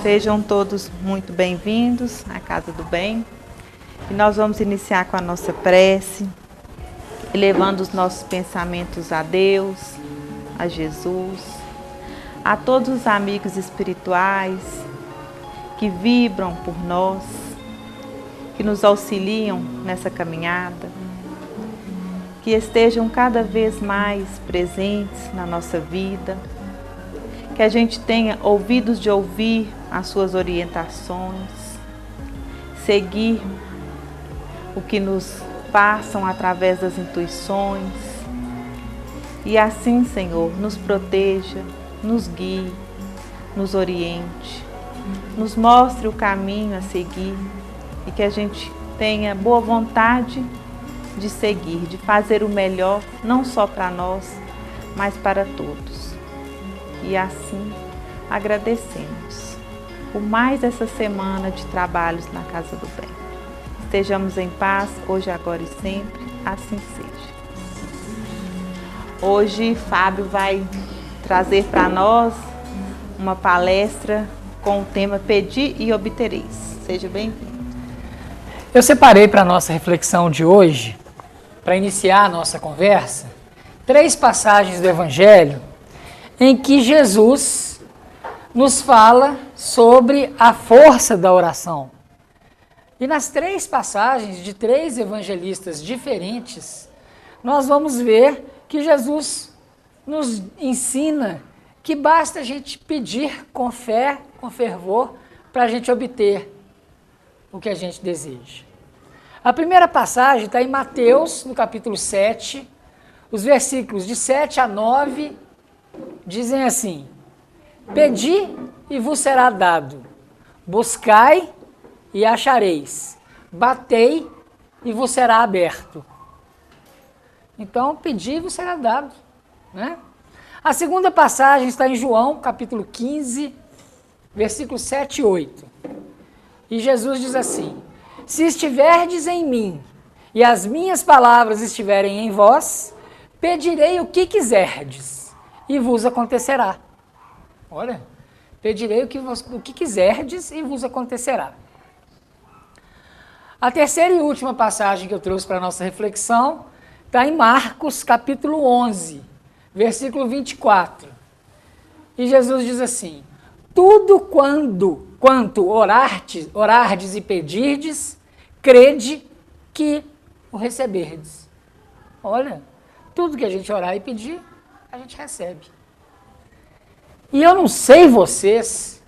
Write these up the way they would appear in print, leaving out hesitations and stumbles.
Sejam todos muito bem-vindos à Casa do Bem. E nós vamos iniciar com a nossa prece, elevando os nossos pensamentos a Deus, a Jesus, a todos os amigos espirituais que vibram por nós, que nos auxiliam nessa caminhada, que estejam cada vez mais presentes na nossa vida, que a gente tenha ouvidos de ouvir as suas orientações, seguir o que nos passam através das intuições e assim, Senhor, nos proteja, nos guie, nos oriente, nos mostre o caminho a seguir e que a gente tenha boa vontade de seguir, de fazer o melhor, não só para nós, mas para todos. E assim agradecemos por mais essa semana de trabalhos na Casa do Bem. Estejamos em paz, hoje, agora e sempre, assim seja. Hoje, Fábio vai trazer para nós uma palestra com o tema Pedi e Obtereis. Seja bem-vindo. Eu separei para a nossa reflexão de hoje, para iniciar a nossa conversa, 3 passagens do Evangelho em que Jesus nos fala sobre a força da oração. E nas 3 passagens de 3 evangelistas diferentes, nós vamos ver que Jesus nos ensina que basta a gente pedir com fé, com fervor, para a gente obter o que a gente deseja. A primeira passagem está em Mateus, no capítulo 7, os versículos de 7 a 9, dizem assim: Pedi e vos será dado, buscai e achareis, batei e vos será aberto. Então, pedi e vos será dado, né? A segunda passagem está em João, capítulo 15, versículos 7 e 8. E Jesus diz assim: Se estiverdes em mim e as minhas palavras estiverem em vós, pedirei o que quiserdes e vos acontecerá. Olha, pedirei o que quiserdes e vos acontecerá. A terceira e última passagem que eu trouxe para a nossa reflexão está em Marcos, capítulo 11, versículo 24. E Jesus diz assim: Tudo quanto orardes e pedirdes, crede que o receberdes. Olha, tudo que a gente orar e pedir, a gente recebe. E eu não sei vocês,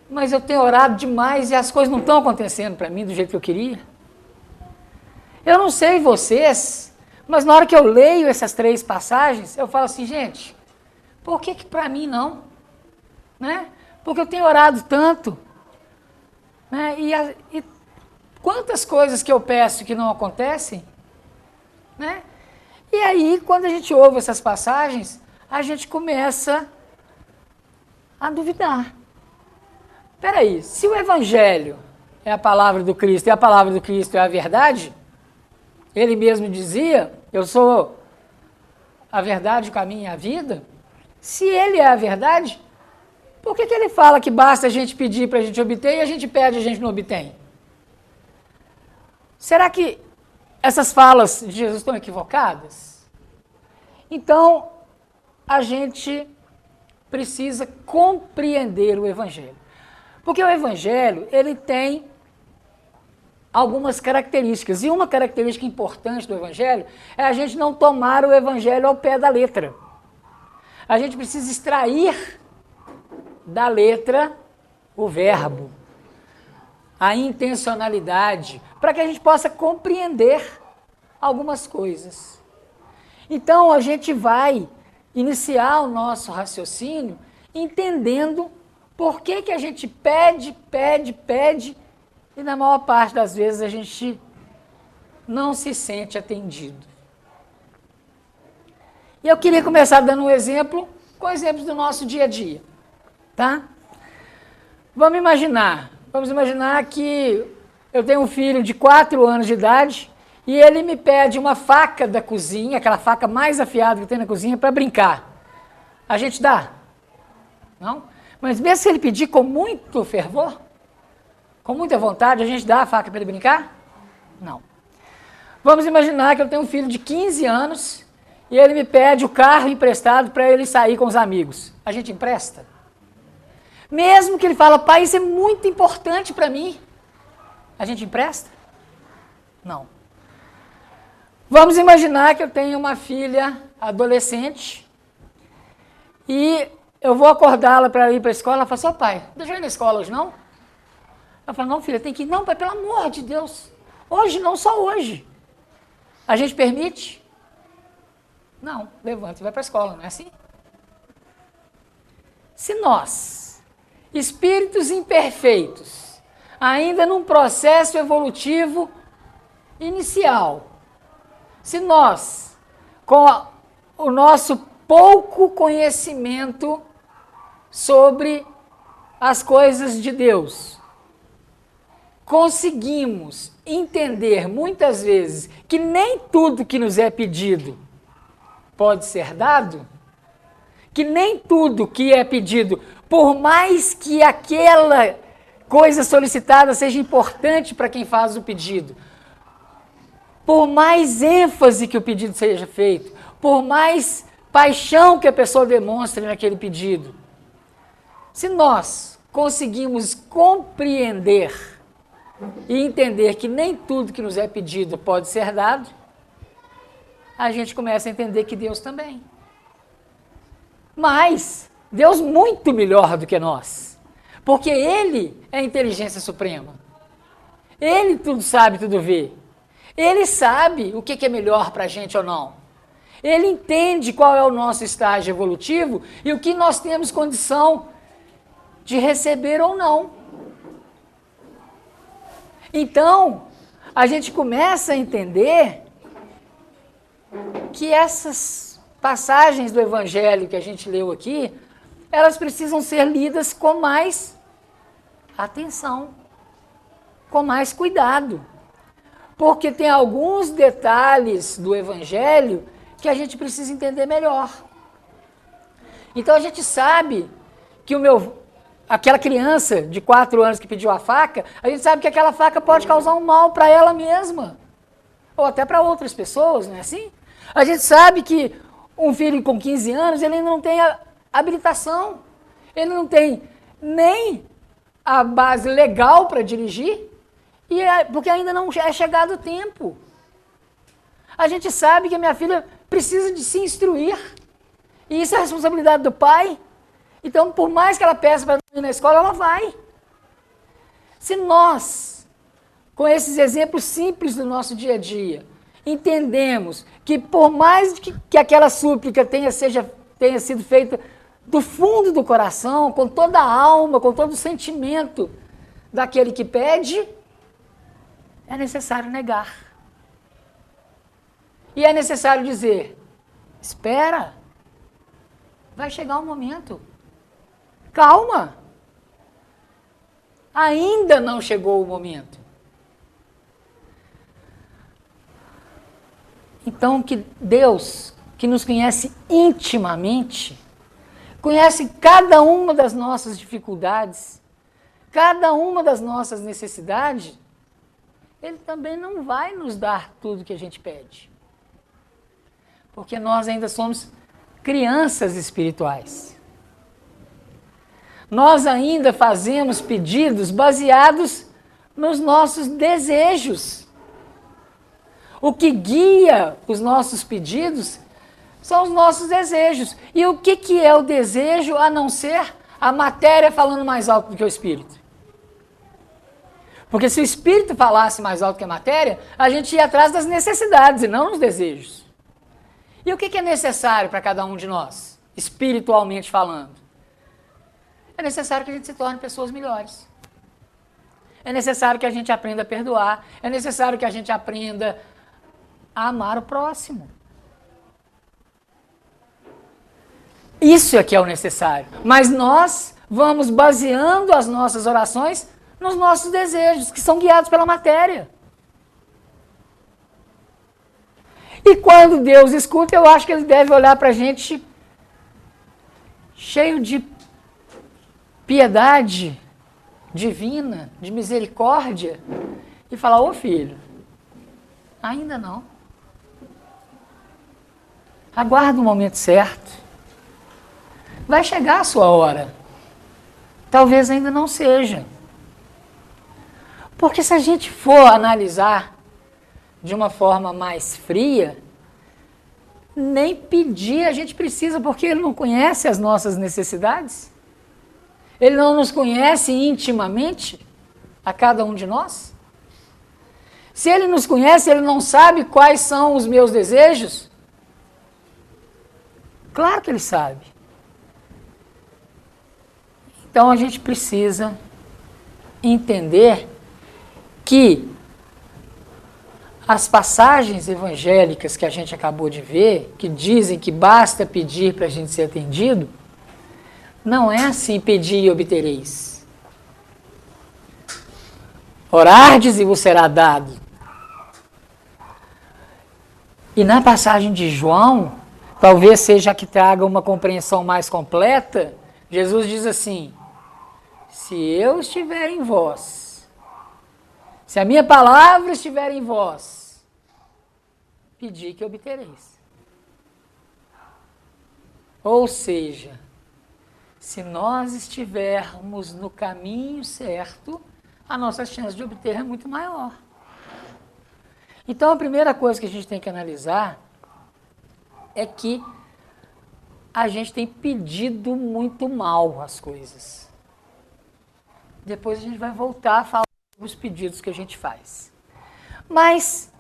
mas eu tenho orado demais e as coisas não estão acontecendo para mim do jeito que eu queria. Eu não sei vocês, mas na hora que eu leio essas 3 passagens, eu falo assim, gente, por que para mim não? Né? Porque eu tenho orado tanto. Né? E quantas coisas que eu peço que não acontecem? Né? E aí, quando a gente ouve essas passagens, a gente começa a duvidar. Peraí, se o Evangelho é a palavra do Cristo e a palavra do Cristo é a verdade, ele mesmo dizia, eu sou a verdade, o caminho e a vida, se ele é a verdade, por que ele fala que basta a gente pedir para a gente obter e a gente pede e a gente não obtém? Será que essas falas de Jesus estão equivocadas? Então, a gente precisa compreender o Evangelho. Porque o Evangelho, ele tem algumas características. E uma característica importante do Evangelho é a gente não tomar o Evangelho ao pé da letra. A gente precisa extrair da letra o verbo, a intencionalidade, para que a gente possa compreender algumas coisas. Então, a gente vai iniciar o nosso raciocínio entendendo por que a gente pede, e na maior parte das vezes a gente não se sente atendido. E eu queria começar dando um exemplo, com exemplos do nosso dia a dia, tá? Vamos imaginar que eu tenho um filho de 4 anos de idade e ele me pede uma faca da cozinha, aquela faca mais afiada que tem na cozinha, para brincar. A gente dá? Não? Mas mesmo se ele pedir com muito fervor, com muita vontade, a gente dá a faca para ele brincar? Não. Vamos imaginar que eu tenho um filho de 15 anos e ele me pede o carro emprestado para ele sair com os amigos. A gente empresta? Mesmo que ele fala, pai, isso é muito importante para mim. A gente empresta? Não. Vamos imaginar que eu tenho uma filha adolescente e eu vou acordá-la para ir para a escola. Ela fala assim, pai, deixa eu ir na escola hoje não? Ela fala, não filha, tem que ir. Não pai, pelo amor de Deus. Hoje não, só hoje. A gente permite? Não, levanta e vai para a escola, não é assim? Se nós, espíritos imperfeitos, ainda num processo evolutivo inicial, se nós, com o nosso pouco conhecimento sobre as coisas de Deus, conseguimos entender muitas vezes que nem tudo que nos é pedido pode ser dado, que nem tudo que é pedido, por mais que aquela coisa solicitada seja importante para quem faz o pedido, por mais ênfase que o pedido seja feito, por mais paixão que a pessoa demonstre naquele pedido, se nós conseguimos compreender e entender que nem tudo que nos é pedido pode ser dado, a gente começa a entender que Deus também. Mas Deus muito melhor do que nós, porque Ele é a inteligência suprema. Ele tudo sabe, tudo vê. Ele sabe o que é melhor para a gente ou não. Ele entende qual é o nosso estágio evolutivo e o que nós temos condição de receber ou não. Então, a gente começa a entender que essas passagens do Evangelho que a gente leu aqui, elas precisam ser lidas com mais atenção, com mais cuidado. Porque tem alguns detalhes do Evangelho que a gente precisa entender melhor. Então a gente sabe que aquela criança de 4 anos que pediu a faca, a gente sabe que aquela faca pode causar um mal para ela mesma, ou até para outras pessoas, não é assim? A gente sabe que um filho com 15 anos, ele não tem a habilitação, ele não tem nem a base legal para dirigir, porque ainda não é chegado o tempo. A gente sabe que a minha filha precisa de se instruir, e isso é a responsabilidade do pai. Então, por mais que ela peça para ir na escola, ela vai. Se nós, com esses exemplos simples do nosso dia a dia, entendemos que por mais que aquela súplica tenha sido feita do fundo do coração, com toda a alma, com todo o sentimento daquele que pede, é necessário negar. E é necessário dizer, espera, vai chegar um momento. Calma, ainda não chegou o momento. Então, que Deus, que nos conhece intimamente, conhece cada uma das nossas dificuldades, cada uma das nossas necessidades, Ele também não vai nos dar tudo que a gente pede. Porque nós ainda somos crianças espirituais. Nós ainda fazemos pedidos baseados nos nossos desejos. O que guia os nossos pedidos são os nossos desejos. E o que é o desejo a não ser a matéria falando mais alto do que o espírito? Porque se o espírito falasse mais alto que a matéria, a gente ia atrás das necessidades e não dos desejos. E o que é necessário para cada um de nós, espiritualmente falando? É necessário que a gente se torne pessoas melhores. É necessário que a gente aprenda a perdoar. É necessário que a gente aprenda a amar o próximo. Isso é que é o necessário. Mas nós vamos baseando as nossas orações nos nossos desejos, que são guiados pela matéria. E quando Deus escuta, eu acho que Ele deve olhar para a gente cheio de piedade divina, de misericórdia, e falar: ô filho, ainda não. Aguarda o momento certo. Vai chegar a sua hora. Talvez ainda não seja. Porque se a gente for analisar de uma forma mais fria, nem pedir a gente precisa, porque Ele não conhece as nossas necessidades. Ele não nos conhece intimamente, a cada um de nós. Se Ele nos conhece, Ele não sabe quais são os meus desejos? Claro que Ele sabe. Então a gente precisa entender que as passagens evangélicas que a gente acabou de ver, que dizem que basta pedir para a gente ser atendido, não é assim: pedi e obtereis. Orardes e vos será dado. E na passagem de João, talvez seja a que traga uma compreensão mais completa, Jesus diz assim: se eu estiver em vós, se a minha palavra estiver em vós, pedi que obtereis. Ou seja, se nós estivermos no caminho certo, a nossa chance de obter é muito maior. Então a primeira coisa que a gente tem que analisar é que a gente tem pedido muito mal as coisas. Depois a gente vai voltar a falar dos pedidos que a gente faz. Mas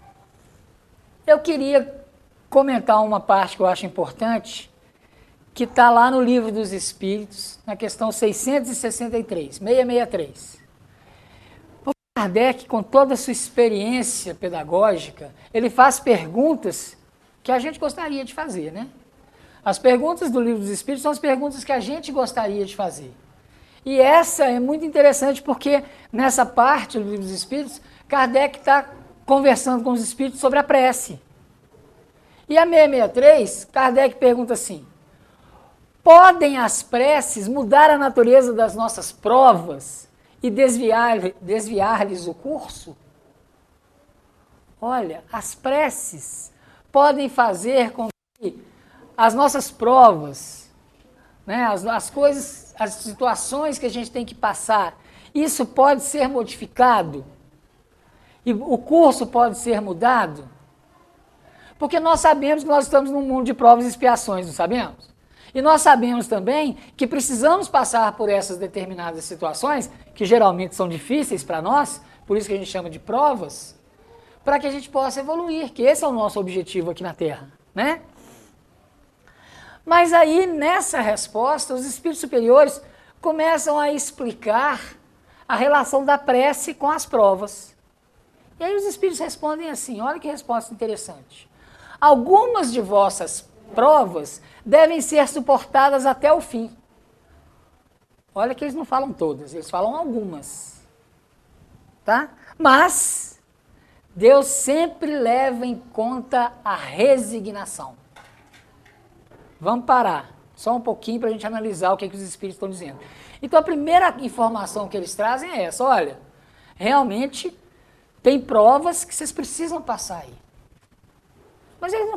eu queria comentar uma parte que eu acho importante, que está lá no Livro dos Espíritos, na questão 663. O Kardec, com toda a sua experiência pedagógica, ele faz perguntas que a gente gostaria de fazer, né? As perguntas do Livro dos Espíritos são as perguntas que a gente gostaria de fazer. E essa é muito interessante porque nessa parte do Livro dos Espíritos, Kardec está conversando com os espíritos sobre a prece. E a 663, Kardec pergunta assim: podem as preces mudar a natureza das nossas provas e desviar-lhes o curso? Olha, as preces podem fazer com que as nossas provas, né, as coisas, as situações que a gente tem que passar, isso pode ser modificado? E o curso pode ser mudado? Porque nós sabemos que nós estamos num mundo de provas e expiações, não sabemos? E nós sabemos também que precisamos passar por essas determinadas situações, que geralmente são difíceis para nós, por isso que a gente chama de provas, para que a gente possa evoluir, que esse é o nosso objetivo aqui na Terra, né? Mas aí, nessa resposta, os espíritos superiores começam a explicar a relação da prece com as provas. E aí os espíritos respondem assim: olha que resposta interessante. Algumas de vossas provas devem ser suportadas até o fim. Olha que eles não falam todas, eles falam algumas. Tá? Mas Deus sempre leva em conta a resignação. Vamos parar só um pouquinho para a gente analisar o que os espíritos estão dizendo. Então a primeira informação que eles trazem é essa: olha, realmente tem provas que vocês precisam passar aí. Mas eles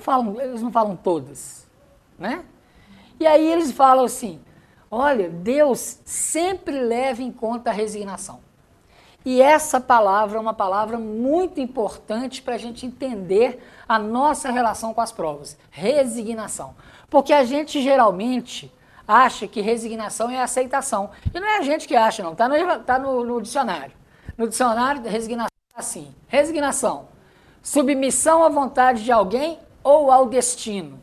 não falam todas, né? E aí eles falam assim: olha, Deus sempre leva em conta a resignação. E essa palavra é uma palavra muito importante para a gente entender a nossa relação com as provas. Resignação. Porque a gente geralmente acha que resignação é aceitação. E não é a gente que acha, não. Está no dicionário. No dicionário, resignação é assim: resignação, submissão à vontade de alguém ou ao destino.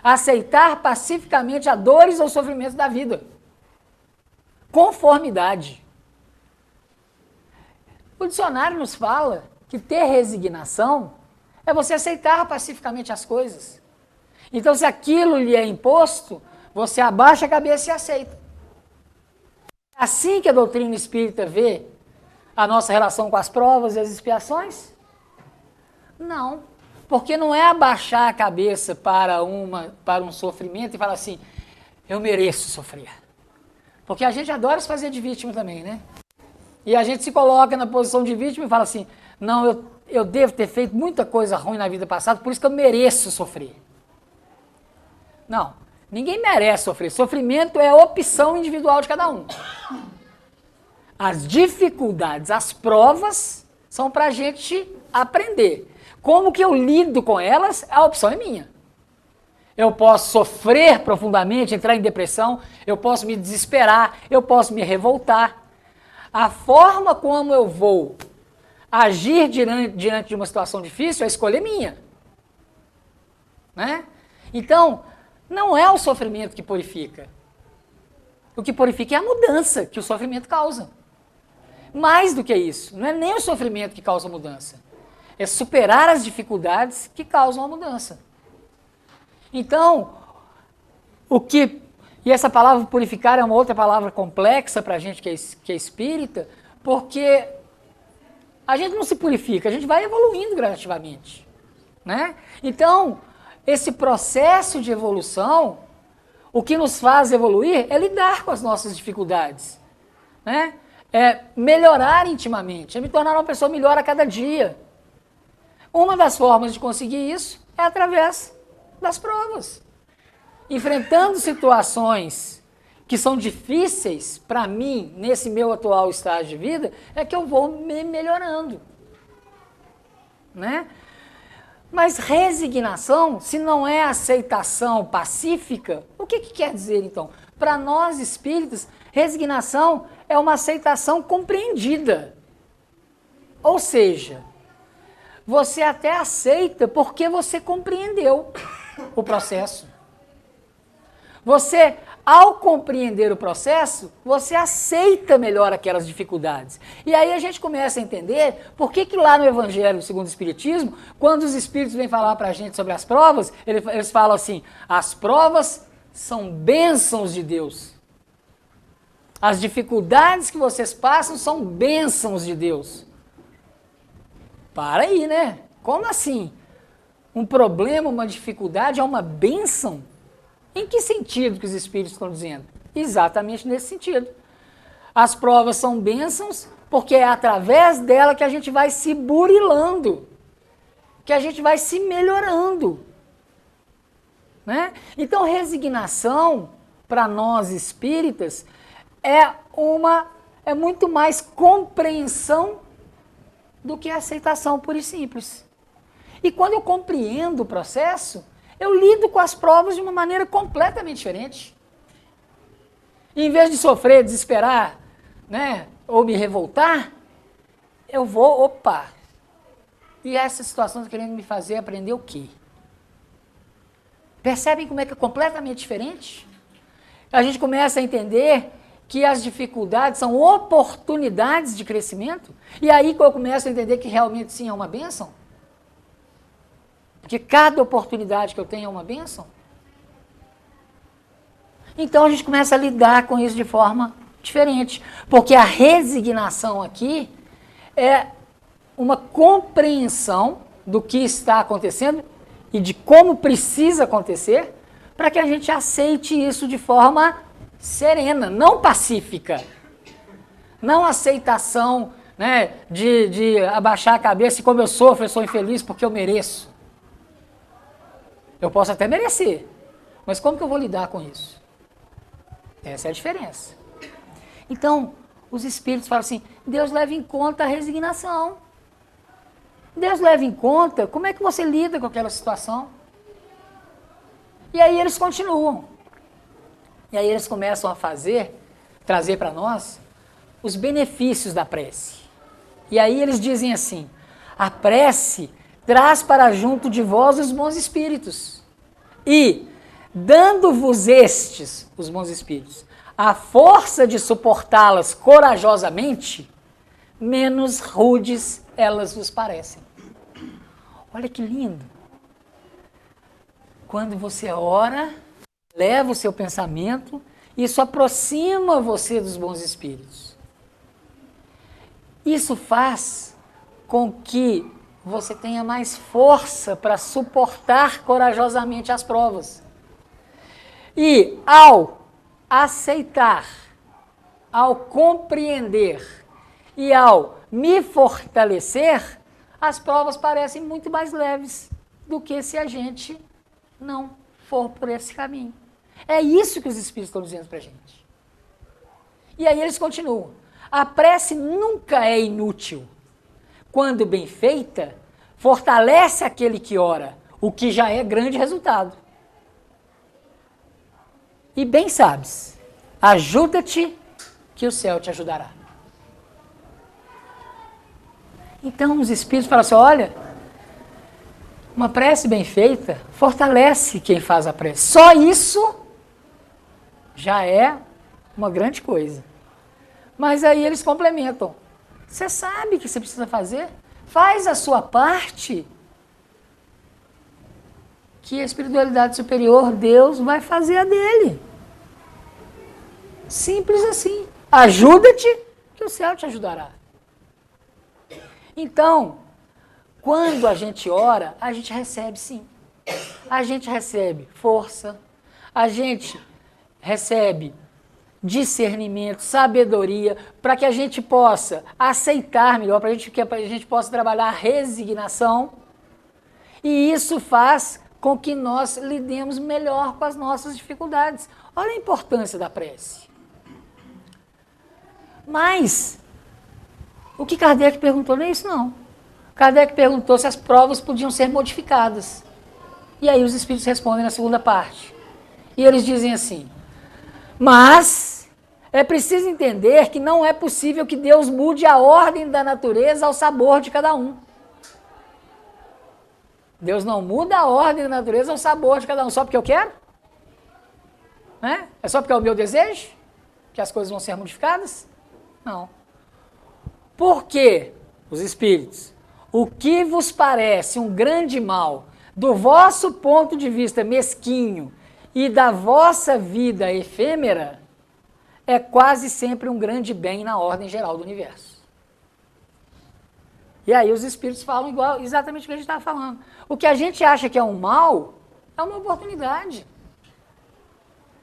Aceitar pacificamente a dores ou sofrimentos da vida. Conformidade. O dicionário nos fala que ter resignação é você aceitar pacificamente as coisas. Então, se aquilo lhe é imposto, você abaixa a cabeça e aceita. É assim que a doutrina espírita vê a nossa relação com as provas e as expiações? Não, porque não é abaixar a cabeça para um sofrimento e falar assim: eu mereço sofrer. Porque a gente adora se fazer de vítima também, né? E a gente se coloca na posição de vítima e fala assim, não, eu devo ter feito muita coisa ruim na vida passada, por isso que eu mereço sofrer. Não, ninguém merece sofrer. Sofrimento é a opção individual de cada um. As dificuldades, as provas, são para a gente aprender. Como que eu lido com elas, a opção é minha. Eu posso sofrer profundamente, entrar em depressão, eu posso me desesperar, eu posso me revoltar. A forma como eu vou agir diante de uma situação difícil, a escolha é minha. Né? Então, não é o sofrimento que purifica. O que purifica é a mudança que o sofrimento causa. Mais do que isso, não é nem o sofrimento que causa a mudança. É superar as dificuldades que causam a mudança. Então, e essa palavra purificar é uma outra palavra complexa para a gente que é espírita, porque a gente não se purifica, a gente vai evoluindo gradativamente. Né? Então, esse processo de evolução, o que nos faz evoluir é lidar com as nossas dificuldades. Né? É melhorar intimamente, é me tornar uma pessoa melhor a cada dia. Uma das formas de conseguir isso é através das provas. Enfrentando situações que são difíceis para mim, nesse meu atual estágio de vida, é que eu vou me melhorando. Né? Mas resignação, se não é aceitação pacífica, o que quer dizer então? Para nós espíritas, resignação é uma aceitação compreendida. Ou seja, você até aceita porque você compreendeu o processo. Você, ao compreender o processo, você aceita melhor aquelas dificuldades. E aí a gente começa a entender por que lá no Evangelho segundo o Espiritismo, quando os Espíritos vêm falar para a gente sobre as provas, eles falam assim, as provas são bênçãos de Deus. As dificuldades que vocês passam são bênçãos de Deus. Para aí, né? Como assim? Um problema, uma dificuldade é uma bênção? Em que sentido que os Espíritos estão dizendo? Exatamente nesse sentido. As provas são bênçãos porque é através dela que a gente vai se burilando, que a gente vai se melhorando. Né? Então, resignação, para nós espíritas, é muito mais compreensão do que aceitação pura e simples. E quando eu compreendo o processo, eu lido com as provas de uma maneira completamente diferente. E em vez de sofrer, desesperar, né, ou me revoltar, eu vou, e essa situação está querendo me fazer aprender o quê? Percebem como é que é completamente diferente? A gente começa a entender que as dificuldades são oportunidades de crescimento, e aí que eu começo a entender que realmente sim é uma bênção. Porque cada oportunidade que eu tenho é uma bênção. Então a gente começa a lidar com isso de forma diferente. Porque a resignação aqui é uma compreensão do que está acontecendo e de como precisa acontecer para que a gente aceite isso de forma serena, não pacífica. Não aceitação, né, de abaixar a cabeça e como eu sou infeliz porque eu mereço. Eu posso até merecer, mas como que eu vou lidar com isso? Essa é a diferença. Então, os espíritos falam assim, Deus leva em conta a resignação. Deus leva em conta como é que você lida com aquela situação. E aí eles continuam. E aí eles começam a trazer para nós, os benefícios da prece. E aí eles dizem assim, a prece traz para junto de vós os bons espíritos. E, dando-vos estes, os bons espíritos, a força de suportá-las corajosamente, menos rudes elas vos parecem. Olha que lindo. Quando você ora, leva o seu pensamento, isso aproxima você dos bons espíritos. Isso faz com que você tenha mais força para suportar corajosamente as provas. E ao aceitar ao compreender e ao me fortalecer, as provas parecem muito mais leves do que se a gente não for por esse caminho. É isso que os Espíritos estão dizendo para a gente. E aí eles continuam. A prece nunca é inútil. Quando bem feita, fortalece aquele que ora, o que já é grande resultado. E bem sabes, ajuda-te que o céu te ajudará. Então os Espíritos falam assim, olha, uma prece bem feita fortalece quem faz a prece. Só isso já é uma grande coisa. Mas aí eles complementam. Você sabe o que você precisa fazer? Faz a sua parte, que a espiritualidade superior, Deus, vai fazer a dele. Simples assim. Ajuda-te, que o céu te ajudará. Então, quando a gente ora, a gente recebe sim. A gente recebe força, a gente recebe discernimento, sabedoria, para que a gente possa aceitar melhor, para que a gente possa trabalhar a resignação. E isso faz com que nós lidemos melhor com as nossas dificuldades. Olha a importância da prece. Mas, o que Kardec perguntou não é isso não. Kardec perguntou se as provas podiam ser modificadas. E aí os Espíritos respondem na segunda parte. E eles dizem assim, mas é preciso entender que não é possível que Deus mude a ordem da natureza ao sabor de cada um. Deus não muda a ordem da natureza ao sabor de cada um, só porque eu quero? Né? É só porque é o meu desejo que as coisas vão ser modificadas? Não. Por quê, os Espíritos? O que vos parece um grande mal, do vosso ponto de vista mesquinho e da vossa vida efêmera, é quase sempre um grande bem na ordem geral do universo. E aí os Espíritos falam igual, exatamente o que a gente estava falando. O que a gente acha que é um mal, é uma oportunidade.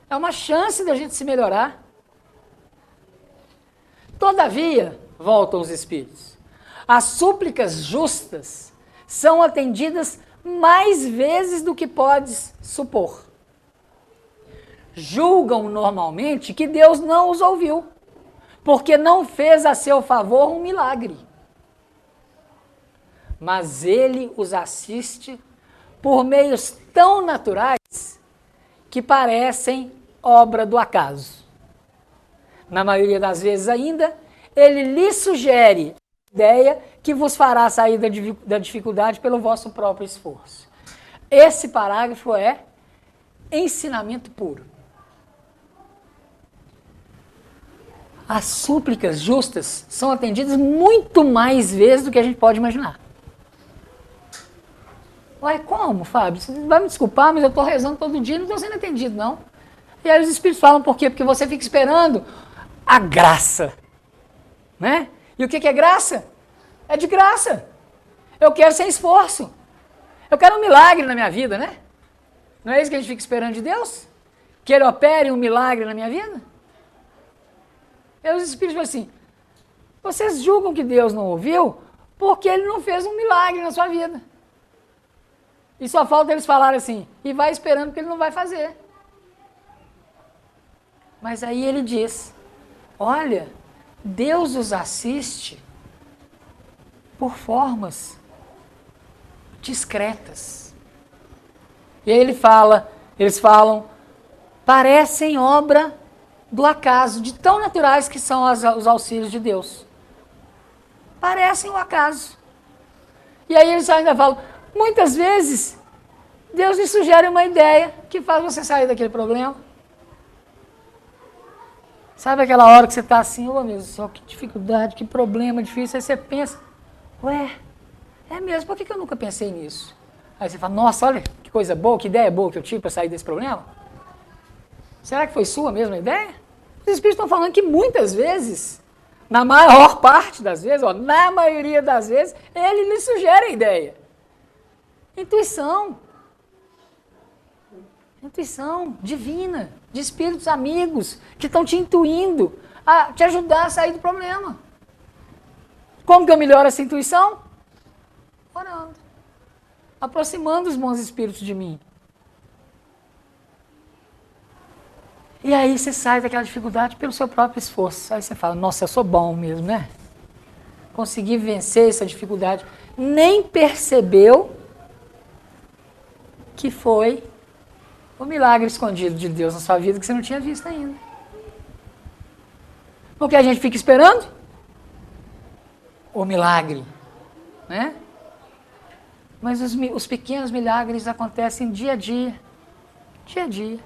É uma chance da gente se melhorar. Todavia, voltam os Espíritos, as súplicas justas são atendidas mais vezes do que podes supor. Julgam normalmente que Deus não os ouviu, porque não fez a seu favor um milagre. Mas Ele os assiste por meios tão naturais que parecem obra do acaso. Na maioria das vezes ainda, Ele lhe sugere a ideia que vos fará sair da dificuldade pelo vosso próprio esforço. Esse parágrafo é ensinamento puro. As súplicas justas são atendidas muito mais vezes do que a gente pode imaginar. Ué, como, Fábio? Você vai me desculpar, mas eu estou rezando todo dia e não estou sendo atendido, não. E aí os Espíritos falam por quê? Porque você fica esperando a graça. Né? E o que é graça? É de graça. Eu quero sem esforço. Eu quero um milagre na minha vida, né? Não é isso que a gente fica esperando de Deus? Que Ele opere um milagre na minha vida? E aí os Espíritos falam assim, vocês julgam que Deus não ouviu porque Ele não fez um milagre na sua vida. E só falta eles falarem assim, e vai esperando que Ele não vai fazer. Mas aí Ele diz, olha, Deus os assiste por formas discretas. E aí eles falam, parecem obra do acaso, de tão naturais que são os auxílios de Deus. Parecem o acaso. E aí eles ainda falam, muitas vezes, Deus lhe sugere uma ideia que faz você sair daquele problema. Sabe aquela hora que você está assim, oh meu Deus, que dificuldade, que problema difícil, aí você pensa, ué, é mesmo, por que eu nunca pensei nisso? Aí você fala, nossa, olha que coisa boa, que ideia boa que eu tive para sair desse problema. Será que foi sua mesma ideia? Os Espíritos estão falando que muitas vezes, na maior parte das vezes, na maioria das vezes, Ele lhe sugere a ideia. Intuição. Intuição divina, de espíritos amigos, que estão te intuindo a te ajudar a sair do problema. Como que eu melhoro essa intuição? Orando. Aproximando os bons espíritos de mim. E aí você sai daquela dificuldade pelo seu próprio esforço. Aí você fala, nossa, eu sou bom mesmo, né? Consegui vencer essa dificuldade. Nem percebeu que foi o milagre escondido de Deus na sua vida que você não tinha visto ainda. Porque a gente fica esperando o milagre, né? Mas os pequenos milagres acontecem dia a dia. Dia a dia.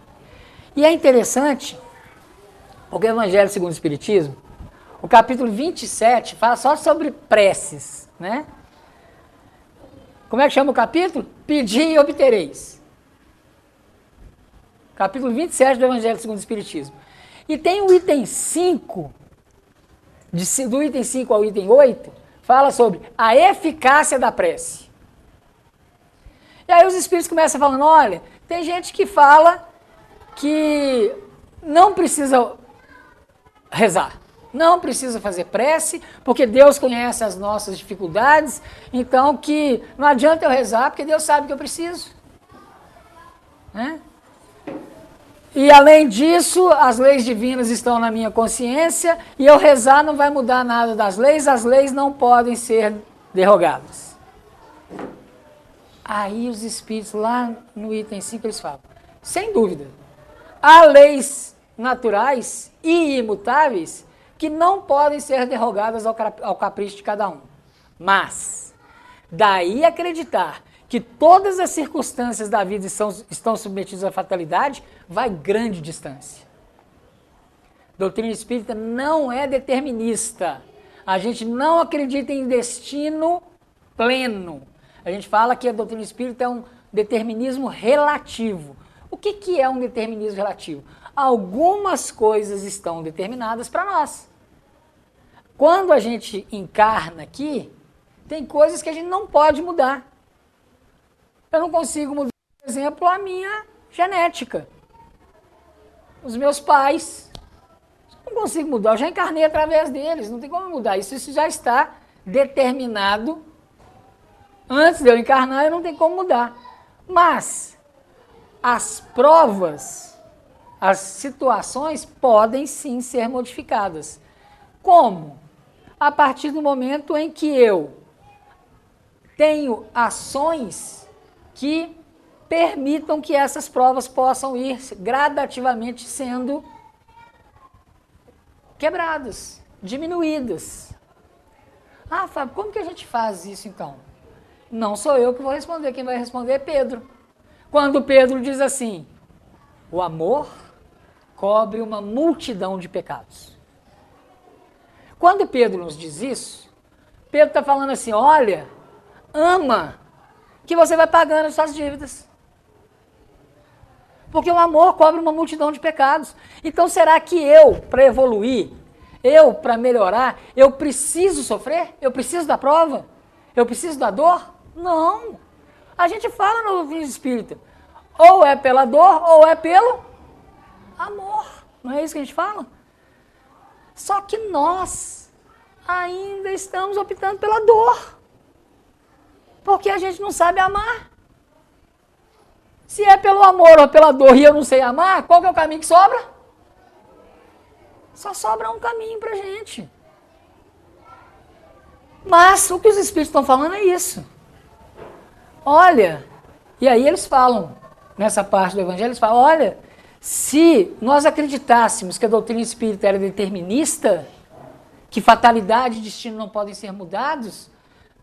E é interessante, porque o Evangelho segundo o Espiritismo, o capítulo 27 fala só sobre preces, né? Como é que chama o capítulo? Pedi e obtereis. Capítulo 27 do Evangelho segundo o Espiritismo. E tem o item 5, do item 5 ao item 8, fala sobre a eficácia da prece. E aí os espíritos começam falando, olha, tem gente que fala que não precisa rezar, não precisa fazer prece, porque Deus conhece as nossas dificuldades, então que não adianta eu rezar, porque Deus sabe que eu preciso. Né? E além disso, as leis divinas estão na minha consciência, e eu rezar não vai mudar nada das leis, as leis não podem ser derrogadas. Aí os espíritos, lá no item 5, eles falam, sem dúvida, há leis naturais e imutáveis que não podem ser derrogadas ao capricho de cada um. Mas, daí acreditar que todas as circunstâncias da vida estão submetidas à fatalidade, vai grande distância. A doutrina espírita não é determinista. A gente não acredita em destino pleno. A gente fala que a doutrina espírita é um determinismo relativo. O que é um determinismo relativo? Algumas coisas estão determinadas para nós. Quando a gente encarna aqui, tem coisas que a gente não pode mudar. Eu não consigo mudar, por exemplo, a minha genética. Os meus pais. Não consigo mudar, eu já encarnei através deles, não tem como mudar. Isso já está determinado. Antes de eu encarnar, eu não tenho como mudar. Mas as provas, as situações podem sim ser modificadas. Como? A partir do momento em que eu tenho ações que permitam que essas provas possam ir gradativamente sendo quebradas, diminuídas. Ah, Fábio, como que a gente faz isso então? Não sou eu que vou responder, quem vai responder é Pedro. Quando Pedro diz assim, o amor cobre uma multidão de pecados. Quando Pedro nos diz isso, Pedro está falando assim, olha, ama, que você vai pagando as suas dívidas. Porque o amor cobre uma multidão de pecados. Então será que eu, para evoluir, eu, para melhorar, eu preciso sofrer? Eu preciso da prova? Eu preciso da dor? Não. A gente fala no livro espírita, ou é pela dor, ou é pelo amor. Não é isso que a gente fala? Só que nós ainda estamos optando pela dor. Porque a gente não sabe amar. Se é pelo amor ou pela dor e eu não sei amar, qual que é o caminho que sobra? Só sobra um caminho pra gente. Mas o que os espíritos estão falando é isso. Olha, e aí eles falam, nessa parte do Evangelho, eles falam, olha, se nós acreditássemos que a doutrina espírita era determinista, que fatalidade e destino não podem ser mudados,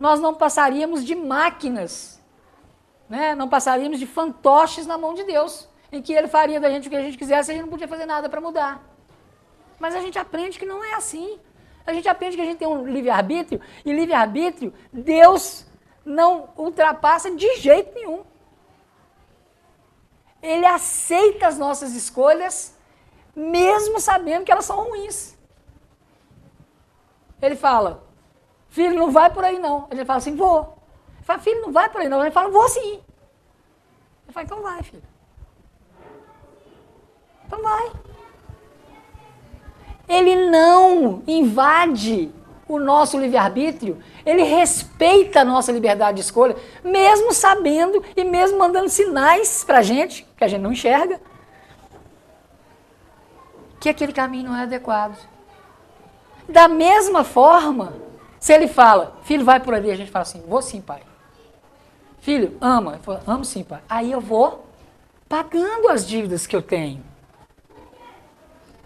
nós não passaríamos de máquinas, né? Não passaríamos de fantoches na mão de Deus, em que Ele faria da gente o que a gente quisesse e a gente não podia fazer nada para mudar. Mas a gente aprende que não é assim. A gente aprende que a gente tem um livre-arbítrio, e livre-arbítrio Deus não ultrapassa de jeito nenhum. Ele aceita as nossas escolhas, mesmo sabendo que elas são ruins. Ele fala, filho, não vai por aí não. Ele fala assim, vou. Ele fala, filho, não vai por aí não. Ele fala, vou sim. Ele fala, então vai, filho. Então vai. ele não invade o nosso livre-arbítrio, ele respeita a nossa liberdade de escolha, mesmo sabendo e mesmo mandando sinais para a gente, que a gente não enxerga, que aquele caminho não é adequado. Da mesma forma, se ele fala, filho, vai por ali, a gente fala assim, vou sim, pai. Filho, ama? Ele fala, amo sim, pai. Aí eu vou pagando as dívidas que eu tenho.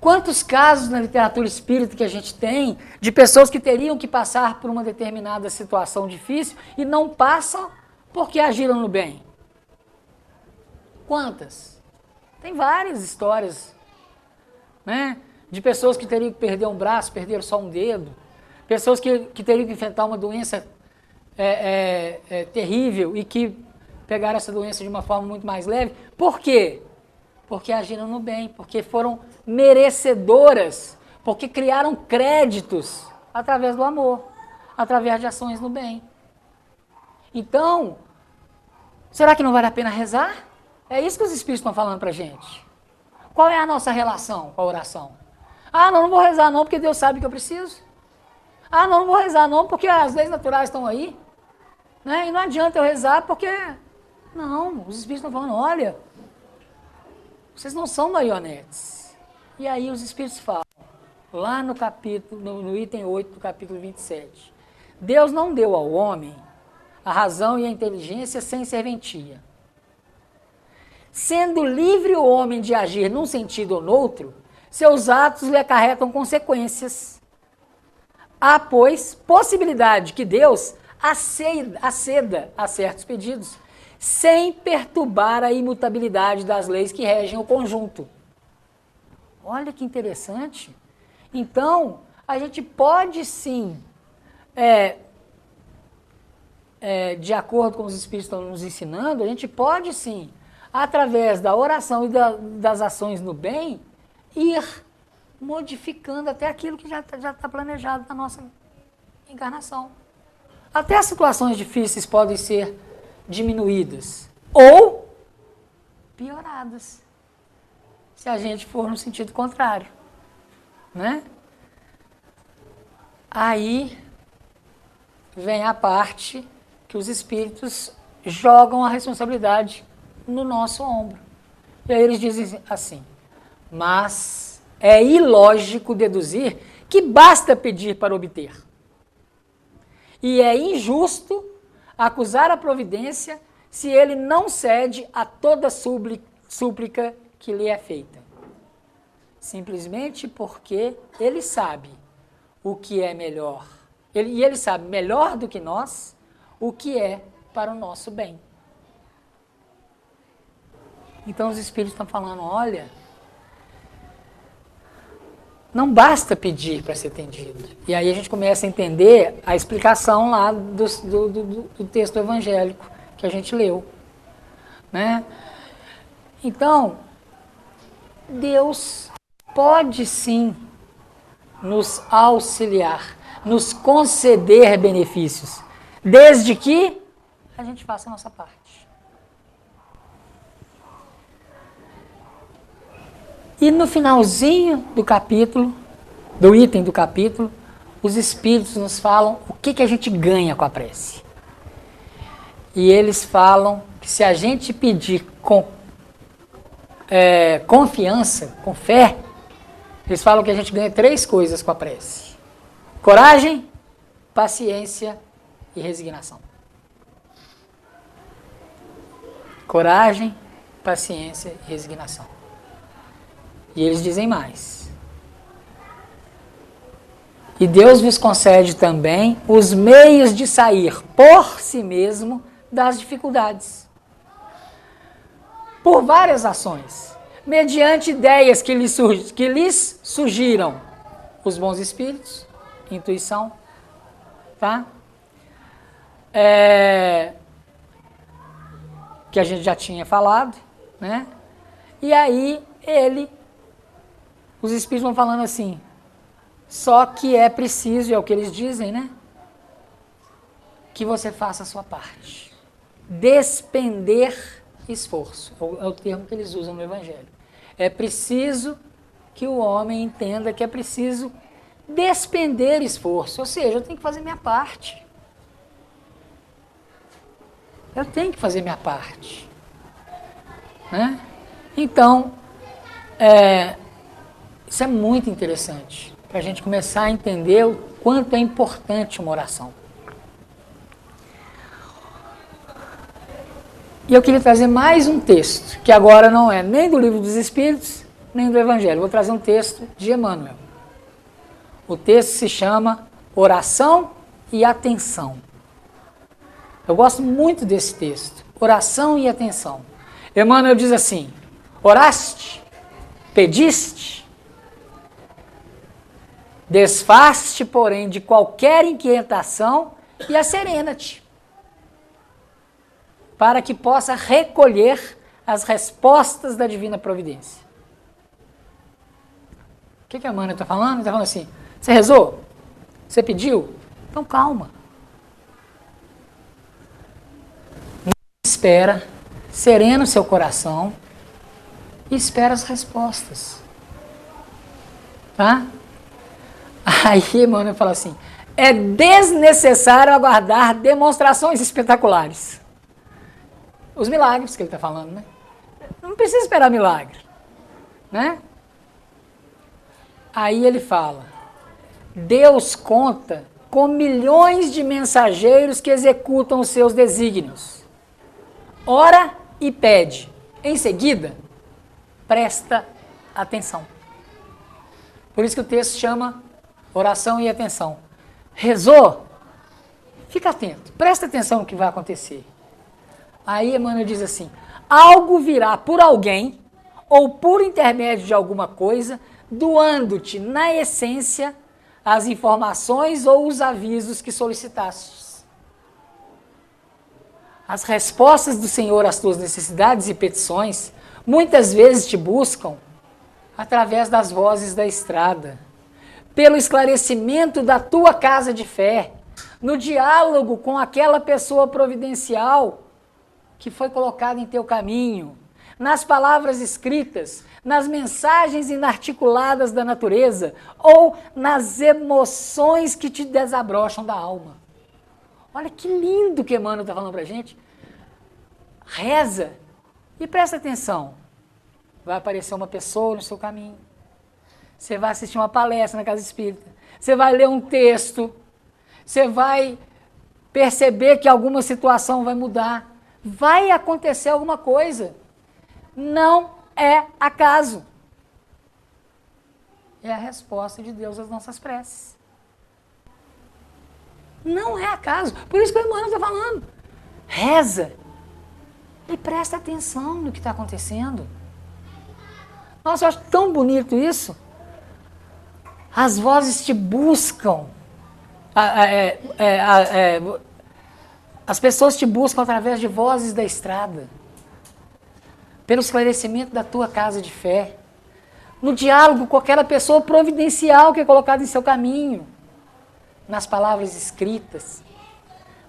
Quantos casos na literatura espírita que a gente tem de pessoas que teriam que passar por uma determinada situação difícil e não passam porque agiram no bem? Quantas? Tem várias histórias, né? De pessoas que teriam que perder um braço, perderam só um dedo. Pessoas que teriam que enfrentar uma doença terrível e que pegaram essa doença de uma forma muito mais leve. Por quê? Porque agiram no bem, porque foram merecedoras, porque criaram créditos através do amor, através de ações no bem. Então, será que não vale a pena rezar? É isso que os Espíritos estão falando para a gente. Qual é a nossa relação com a oração? Ah, não vou rezar não, porque Deus sabe que eu preciso. Ah, não vou rezar não, porque as leis naturais estão aí. Né? E não adianta eu rezar, porque... Não, os Espíritos estão falando, olha, vocês não são marionetes. E aí os Espíritos falam, lá no capítulo, no item 8 do capítulo 27, Deus não deu ao homem a razão e a inteligência sem serventia. Sendo livre o homem de agir num sentido ou noutro, seus atos lhe acarretam consequências. Há, pois, possibilidade que Deus aceda a certos pedidos, sem perturbar a imutabilidade das leis que regem o conjunto. Olha que interessante. Então, a gente pode sim, de acordo com os Espíritos estão nos ensinando, a gente pode sim, através da oração e das ações no bem, ir modificando até aquilo que já está planejado na nossa encarnação. Até as situações difíceis podem ser diminuídas ou pioradas, se a gente for no sentido contrário, né? Aí vem a parte que os Espíritos jogam a responsabilidade no nosso ombro. E aí eles dizem assim, mas é ilógico deduzir que basta pedir para obter. E é injusto acusar a providência se ele não cede a toda súplica que lhe é feita. Simplesmente porque ele sabe o que é melhor. Ele sabe melhor do que nós o que é para o nosso bem. Então os Espíritos estão falando, olha, não basta pedir para ser atendido. E aí a gente começa a entender a explicação lá do texto evangélico que a gente leu. Né? Então, Deus pode sim nos auxiliar, nos conceder benefícios, desde que a gente faça a nossa parte. E no finalzinho do capítulo, do item do capítulo, os Espíritos nos falam o que a gente ganha com a prece. E eles falam que se a gente pedir com confiança, com fé, eles falam que a gente ganha 3 coisas com a prece: coragem, paciência e resignação. Coragem, paciência e resignação. E eles dizem mais. E Deus vos concede também os meios de sair por si mesmo das dificuldades. Por várias ações, mediante ideias que lhes surgiram os bons espíritos, intuição, tá? Que a gente já tinha falado, né? E aí os Espíritos vão falando assim, só que é preciso, é o que eles dizem, né? Que você faça a sua parte. Despender esforço, é o termo que eles usam no Evangelho. É preciso que o homem entenda que é preciso despender esforço, ou seja, eu tenho que fazer minha parte. Eu tenho que fazer minha parte. Né? Então, isso é muito interessante, para a gente começar a entender o quanto é importante uma oração. E eu queria trazer mais um texto, que agora não é nem do Livro dos Espíritos, nem do Evangelho. Vou trazer um texto de Emmanuel. O texto se chama Oração e Atenção. Eu gosto muito desse texto, oração e atenção. Emmanuel diz assim: oraste, pediste, desfaz-te, porém, de qualquer inquietação e asserena-te, para que possa recolher as respostas da divina providência. O que a Emmanuel está falando? Ele está falando assim: você rezou? Você pediu? Então calma. Espera, serena o seu coração e espera as respostas. Tá? Aí Emmanuel fala assim: é desnecessário aguardar demonstrações espetaculares. Os milagres que ele está falando, né? Não precisa esperar milagre, né? Aí ele fala: Deus conta com milhões de mensageiros que executam os seus desígnios. Ora e pede. Em seguida, presta atenção. Por isso que o texto chama oração e atenção. Rezou? Fica atento, presta atenção no que vai acontecer. Aí Emmanuel diz assim: algo virá por alguém ou por intermédio de alguma coisa, doando-te, na essência, as informações ou os avisos que solicitastes. As respostas do Senhor às tuas necessidades e petições muitas vezes te buscam através das vozes da estrada, pelo esclarecimento da tua casa de fé, no diálogo com aquela pessoa providencial que foi colocada em teu caminho, nas palavras escritas, nas mensagens inarticuladas da natureza ou nas emoções que te desabrocham da alma. Olha que lindo que Emmanuel está falando para a gente. Reza e presta atenção. Vai aparecer uma pessoa no seu caminho. Você vai assistir uma palestra na casa espírita. Você vai ler um texto. Você vai perceber que alguma situação vai mudar. Vai acontecer alguma coisa. Não é acaso. É a resposta de Deus às nossas preces. Não é acaso. Por isso que o Emmanuel está falando. Reza e presta atenção no que está acontecendo. Nossa, eu acho tão bonito isso. As vozes te buscam. As pessoas te buscam através de vozes da estrada, pelo esclarecimento da tua casa de fé, no diálogo com aquela pessoa providencial que é colocada em seu caminho, nas palavras escritas,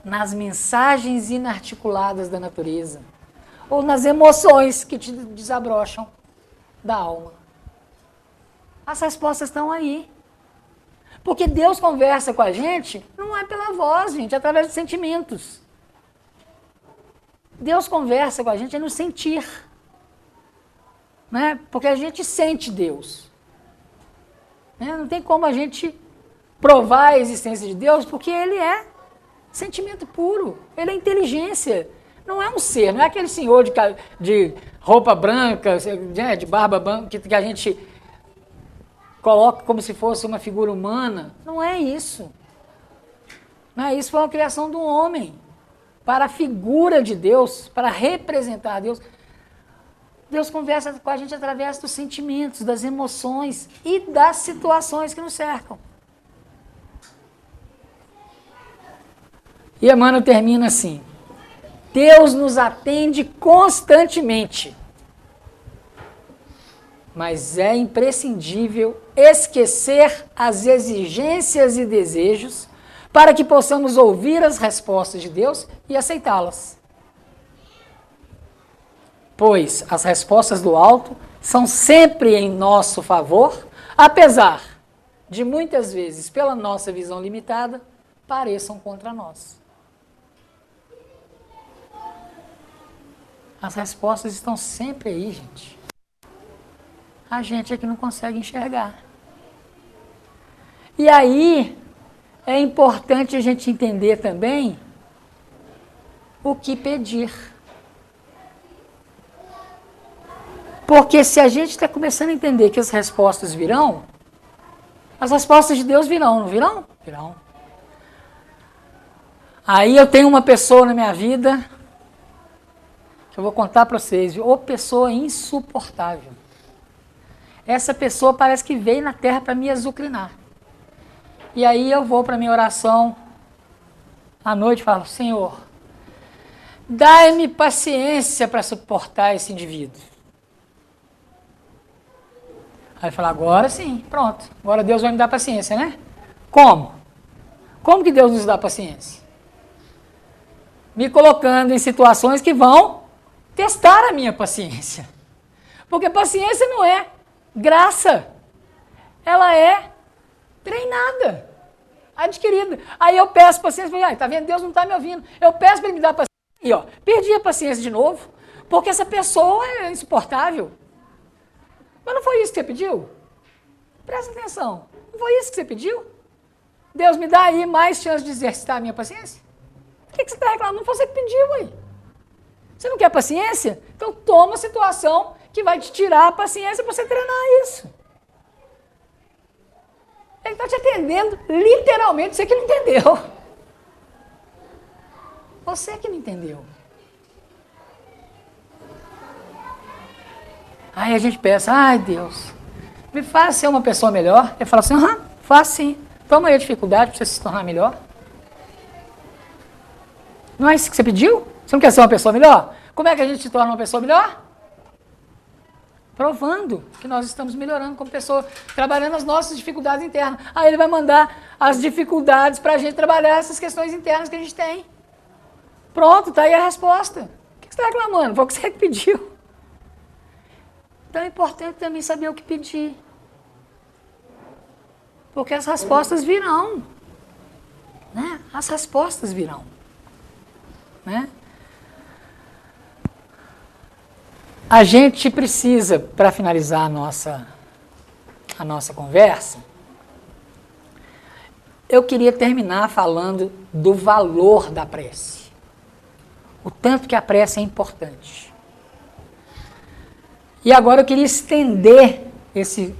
nas mensagens inarticuladas da natureza, ou nas emoções que te desabrocham da alma. As respostas estão aí. Porque Deus conversa com a gente, não é pela voz, gente, é através de sentimentos. Deus conversa com a gente é no sentir. Né? Porque a gente sente Deus. Né? Não tem como a gente provar a existência de Deus, porque Ele é sentimento puro, Ele é inteligência. Não é um ser, não é aquele senhor de roupa branca, de barba branca, que a gente coloca como se fosse uma figura humana. Não é isso. Não é isso, foi uma criação do homem, para a figura de Deus, para representar Deus. Deus conversa com a gente através dos sentimentos, das emoções e das situações que nos cercam. E Emmanuel termina assim: Deus nos atende constantemente, mas é imprescindível esquecer as exigências e desejos para que possamos ouvir as respostas de Deus e aceitá-las. Pois as respostas do alto são sempre em nosso favor, apesar de muitas vezes, pela nossa visão limitada, pareçam contra nós. As respostas estão sempre aí, gente. A gente é que não consegue enxergar. E aí, é importante a gente entender também o que pedir. Porque se a gente está começando a entender que as respostas virão, as respostas de Deus virão, não virão? Virão. Aí eu tenho uma pessoa na minha vida, que eu vou contar para vocês, viu? Ô pessoa insuportável. Essa pessoa parece que veio na terra para me azucrinar. E aí eu vou para a minha oração à noite e falo, Senhor, dai-me paciência para suportar esse indivíduo. Aí ele fala, agora sim, pronto. Agora Deus vai me dar paciência, né? Como? Como que Deus nos dá paciência? Me colocando em situações que vão testar a minha paciência. Porque paciência não é graça. Ela é treinada, adquirida. Aí eu peço paciência, tá vendo? Deus não está me ouvindo. Eu peço para ele me dar paciência. E ó, perdi a paciência de novo, porque essa pessoa é insuportável. Mas não foi isso que você pediu? Presta atenção. Não foi isso que você pediu? Deus me dá aí mais chance de exercitar a minha paciência? Por que você está reclamando? Não foi você que pediu, aí. Você não quer paciência? Então toma a situação que vai te tirar a paciência para você treinar isso. Ele está te atendendo literalmente, você que não entendeu. Você que não entendeu. Aí a gente pensa, ai Deus, me faz ser uma pessoa melhor. Ele fala assim, faz sim. Toma aí a dificuldade para você se tornar melhor. Não é isso que você pediu? Você não quer ser uma pessoa melhor? Como é que a gente se torna uma pessoa melhor? Provando que nós estamos melhorando como pessoa, trabalhando as nossas dificuldades internas. Aí ele vai mandar as dificuldades para a gente trabalhar essas questões internas que a gente tem. Pronto, está aí a resposta. O que você está reclamando? Foi o que você pediu. Então é importante também saber o que pedir. Porque as respostas virão. Né? As respostas virão. Né? A gente precisa, para finalizar a nossa conversa, eu queria terminar falando do valor da prece. O tanto que a prece é importante. E agora eu queria estender esse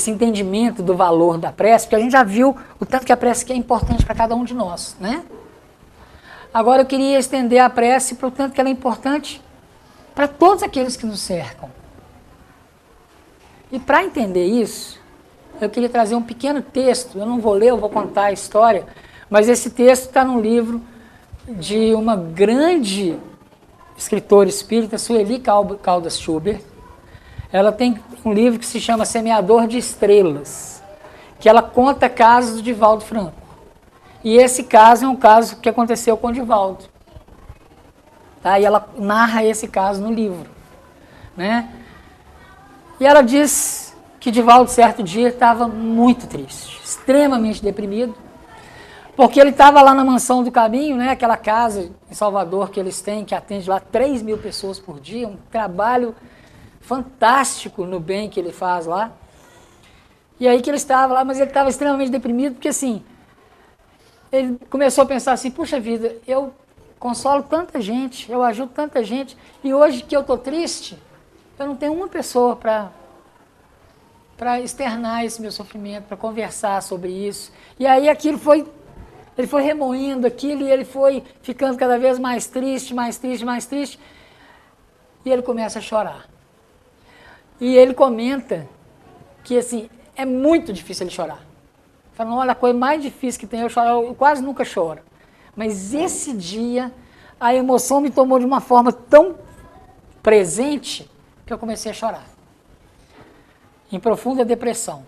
entendimento do valor da prece, porque a gente já viu o tanto que a prece é importante para cada um de nós, né? Agora eu queria estender a prece para o tanto que ela é importante para todos aqueles que nos cercam. E para entender isso, eu queria trazer um pequeno texto, eu não vou ler, eu vou contar a história, mas esse texto está num livro de uma grande escritora espírita, Sueli Caldas Schubert. Ela tem um livro que se chama Semeador de Estrelas, que ela conta casos do Divaldo Franco. E esse caso é um caso que aconteceu com o Divaldo. Tá? E ela narra esse caso no livro. Né? E ela diz que Divaldo, certo dia, estava muito triste, extremamente deprimido, porque ele estava lá na Mansão do Caminho, né, aquela casa em Salvador que eles têm, que atende lá 3.000 pessoas por dia, um trabalho fantástico no bem que ele faz lá. E aí que ele estava lá, mas ele estava extremamente deprimido, porque assim, ele começou a pensar assim, puxa vida, eu consolo tanta gente, eu ajudo tanta gente, e hoje que eu estou triste, eu não tenho uma pessoa para externar esse meu sofrimento, para conversar sobre isso. E aí ele foi remoendo aquilo, e ele foi ficando cada vez mais triste, mais triste, mais triste, e ele começa a chorar. E ele comenta que assim, é muito difícil ele chorar. Falando, olha, a coisa mais difícil que tem é eu chorar, eu quase nunca choro. Mas esse dia, a emoção me tomou de uma forma tão presente que eu comecei a chorar. Em profunda depressão.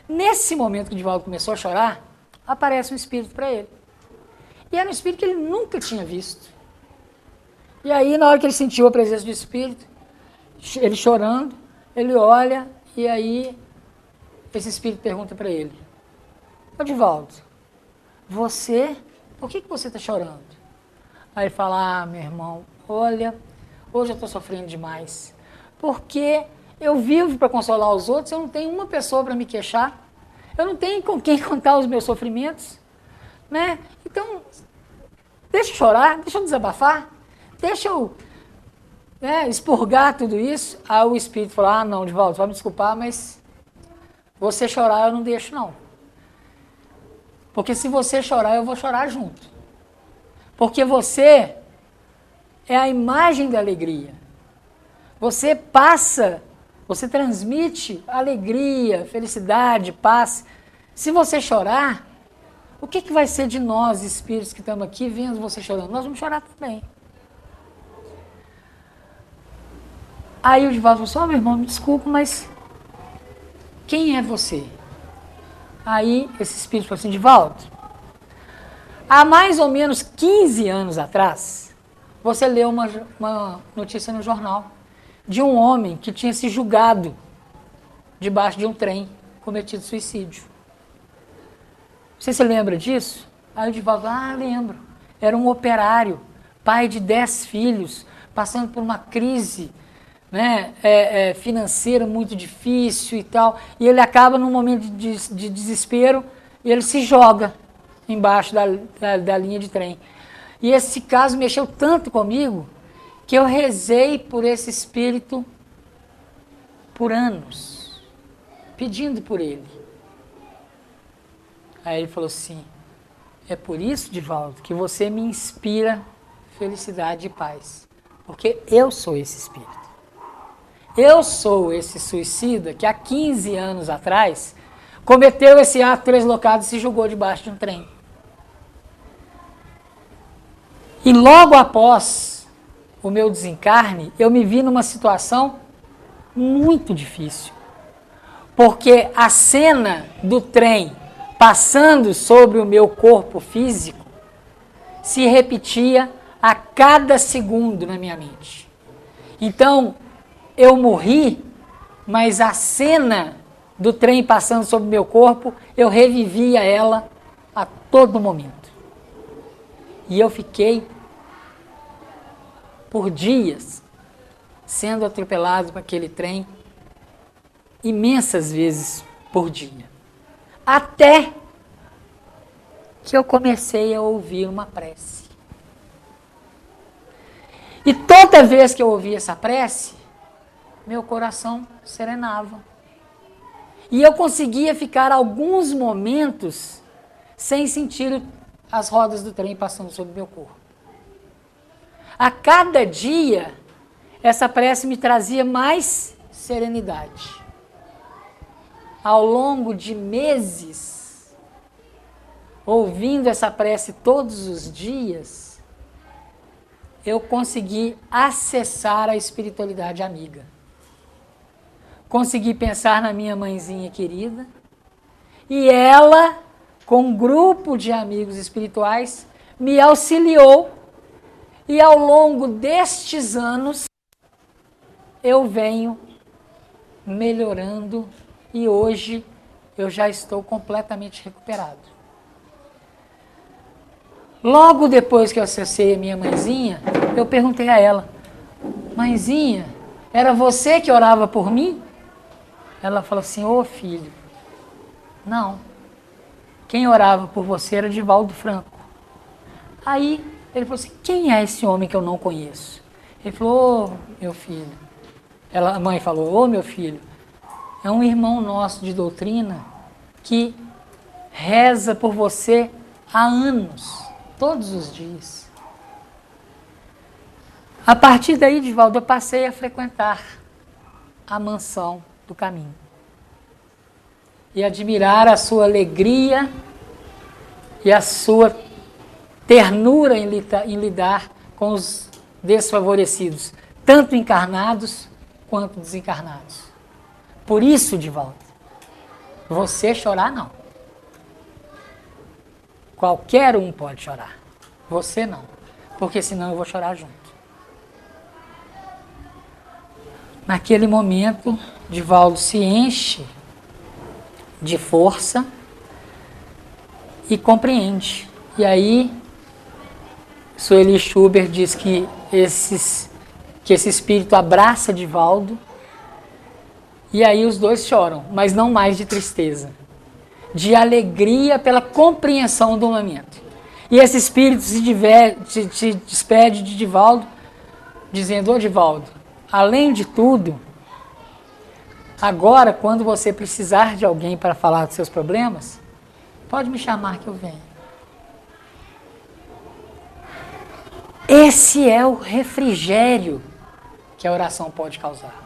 Nesse momento que o Divaldo começou a chorar, aparece um espírito para ele. E era um espírito que ele nunca tinha visto. E aí, na hora que ele sentiu a presença do espírito, ele chorando, Ele olha e aí esse espírito pergunta para ele: ô Divaldo, por que você está chorando? Aí ele fala: ah, meu irmão, olha, hoje eu estou sofrendo demais, porque eu vivo para consolar os outros, eu não tenho uma pessoa para me queixar, eu não tenho com quem contar os meus sofrimentos, né? Então, deixa eu chorar, deixa eu desabafar, deixa eu expurgar tudo isso. Aí o espírito falou: ah, não, Divaldo, vai me desculpar, mas você chorar eu não deixo, não. Porque se você chorar, eu vou chorar junto. Porque você é a imagem da alegria. Você transmite alegria, felicidade, paz. Se você chorar, o que vai ser de nós, espíritos que estamos aqui, vendo você chorando? Nós vamos chorar também. Aí o Divaldo falou: meu irmão, me desculpa, mas quem é você? Aí esse espírito falou assim: Divaldo, há mais ou menos 15 anos atrás, você leu uma notícia no jornal de um homem que tinha se julgado debaixo de um trem, cometido suicídio. Você se lembra disso? Aí o Divaldo: ah, lembro. Era um operário, pai de 10 filhos, passando por uma crise, né, financeira muito difícil e tal, e ele acaba num momento de desespero e ele se joga embaixo da linha de trem. E esse caso mexeu tanto comigo que eu rezei por esse espírito por anos, pedindo por ele. Aí ele falou assim: é por isso, Divaldo, que você me inspira felicidade e paz, porque eu sou esse espírito. Eu sou esse suicida que há 15 anos atrás cometeu esse ato deslocado e se jogou debaixo de um trem. E logo após o meu desencarne, eu me vi numa situação muito difícil. Porque a cena do trem passando sobre o meu corpo físico se repetia a cada segundo na minha mente. Então, eu morri, mas a cena do trem passando sobre o meu corpo, eu revivia ela a todo momento. E eu fiquei por dias sendo atropelado por aquele trem, imensas vezes por dia. Até que eu comecei a ouvir uma prece. E toda vez que eu ouvia essa prece, meu coração serenava. E eu conseguia ficar alguns momentos sem sentir as rodas do trem passando sobre o meu corpo. A cada dia, essa prece me trazia mais serenidade. Ao longo de meses, ouvindo essa prece todos os dias, eu consegui acessar a espiritualidade amiga. Consegui pensar na minha mãezinha querida, e ela, com um grupo de amigos espirituais, me auxiliou, e ao longo destes anos, eu venho melhorando, e hoje eu já estou completamente recuperado. Logo depois que eu acessei a minha mãezinha, eu perguntei a ela: mãezinha, era você que orava por mim? Ela falou assim: ô filho, não. Quem orava por você era Divaldo Franco. Aí ele falou assim: quem é esse homem que eu não conheço? Ele falou: ô meu filho. A mãe falou: ô meu filho, é um irmão nosso de doutrina que reza por você há anos, todos os dias. A partir daí, Divaldo, eu passei a frequentar a mansão do caminho e admirar a sua alegria e a sua ternura em lidar com os desfavorecidos, tanto encarnados quanto desencarnados. Por isso, Divaldo, você chorar não. Qualquer um pode chorar, você não, porque senão eu vou chorar junto. Naquele momento, Divaldo se enche de força e compreende. E aí, Sueli Schubert diz que esse espírito abraça Divaldo, e aí os dois choram, mas não mais de tristeza, de alegria pela compreensão do momento. E esse espírito se despede de Divaldo, dizendo: ô Divaldo, além de tudo, agora quando você precisar de alguém para falar dos seus problemas, pode me chamar que eu venho. Esse é o refrigério que a oração pode causar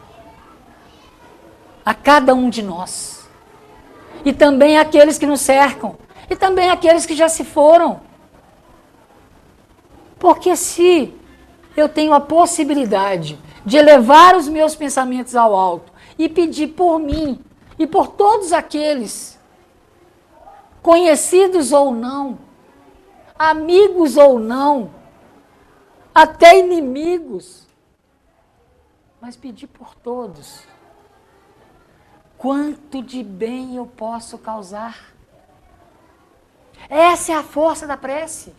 a cada um de nós, e também aqueles que nos cercam, e também aqueles que já se foram. Porque se eu tenho a possibilidade de elevar os meus pensamentos ao alto e pedir por mim e por todos aqueles, conhecidos ou não, amigos ou não, até inimigos, mas pedir por todos, quanto de bem eu posso causar? Essa é a força da prece.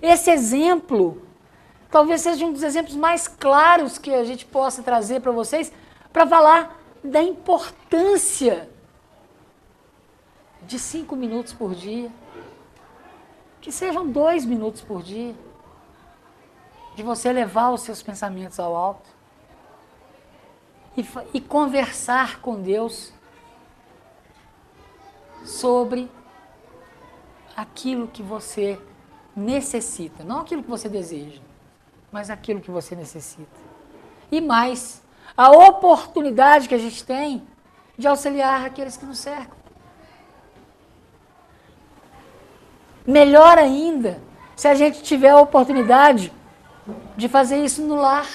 Esse exemplo talvez seja um dos exemplos mais claros que a gente possa trazer para vocês, para falar da importância de 5 minutos por dia, que sejam 2 minutos por dia, de você levar os seus pensamentos ao alto e conversar com Deus sobre aquilo que você necessita, não aquilo que você deseja, mas aquilo que você necessita. E mais, a oportunidade que a gente tem de auxiliar aqueles que nos cercam. Melhor ainda, se a gente tiver a oportunidade de fazer isso no lar,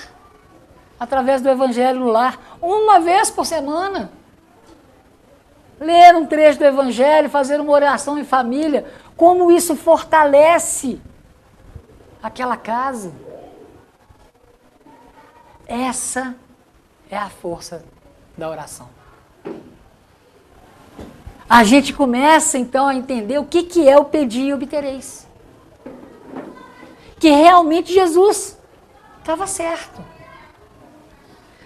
através do Evangelho no lar, uma vez por semana. Ler um trecho do Evangelho, fazer uma oração em família, como isso fortalece aquela casa. Essa é a força da oração. A gente começa então a entender o que é o pedir e obtereis. Que realmente Jesus estava certo.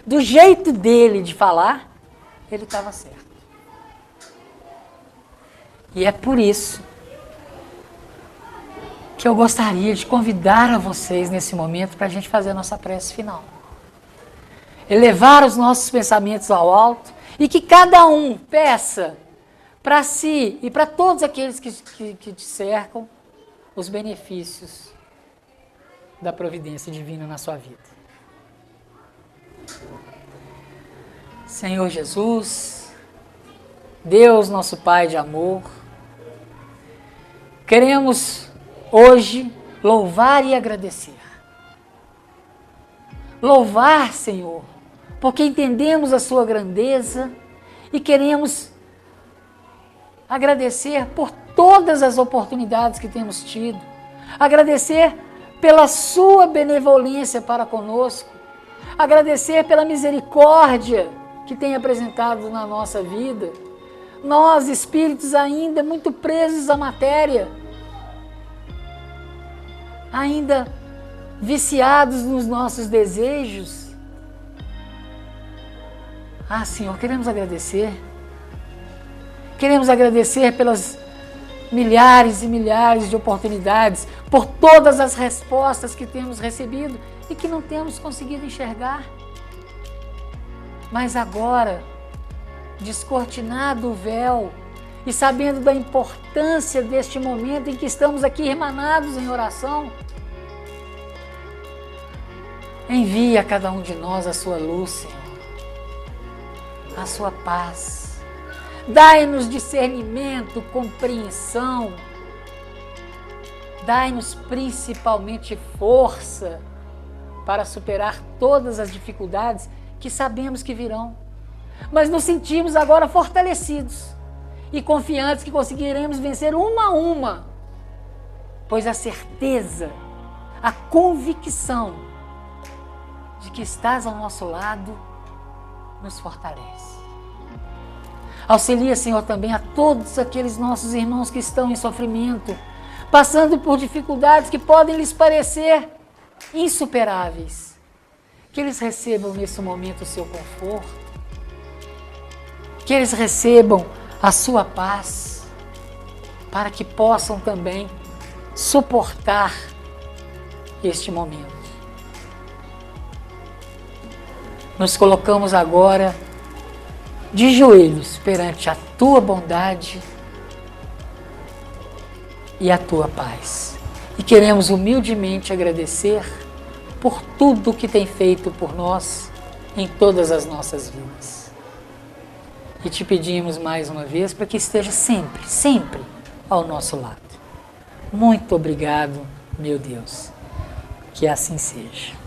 Do jeito dele de falar, ele estava certo. E é por isso que eu gostaria de convidar a vocês nesse momento para a gente fazer a nossa prece final. Elevar os nossos pensamentos ao alto e que cada um peça para si e para todos aqueles que te cercam os benefícios da providência divina na sua vida. Senhor Jesus, Deus nosso Pai de amor, queremos hoje louvar e agradecer. Louvar, Senhor, porque entendemos a sua grandeza e queremos agradecer por todas as oportunidades que temos tido, agradecer pela sua benevolência para conosco, agradecer pela misericórdia que tem apresentado na nossa vida. Nós, espíritos ainda muito presos à matéria, ainda viciados nos nossos desejos. Senhor, queremos agradecer. Queremos agradecer pelas milhares e milhares de oportunidades, por todas as respostas que temos recebido e que não temos conseguido enxergar. Mas agora, descortinado o véu e sabendo da importância deste momento em que estamos aqui irmanados em oração, envie a cada um de nós a sua luz, Senhor, a sua paz. Dai-nos discernimento, compreensão. Dai-nos principalmente força para superar todas as dificuldades que sabemos que virão. Mas nos sentimos agora fortalecidos e confiantes que conseguiremos vencer uma a uma, pois a certeza, a convicção de que estás ao nosso lado nos fortalece. Auxilia, Senhor, também a todos aqueles nossos irmãos que estão em sofrimento, passando por dificuldades que podem lhes parecer insuperáveis. Que eles recebam nesse momento o seu conforto, que eles recebam a sua paz, para que possam também suportar este momento. Nos colocamos agora de joelhos perante a tua bondade e a tua paz. E queremos humildemente agradecer por tudo que tem feito por nós em todas as nossas vidas. E te pedimos mais uma vez para que esteja sempre, sempre ao nosso lado. Muito obrigado, meu Deus. Que assim seja.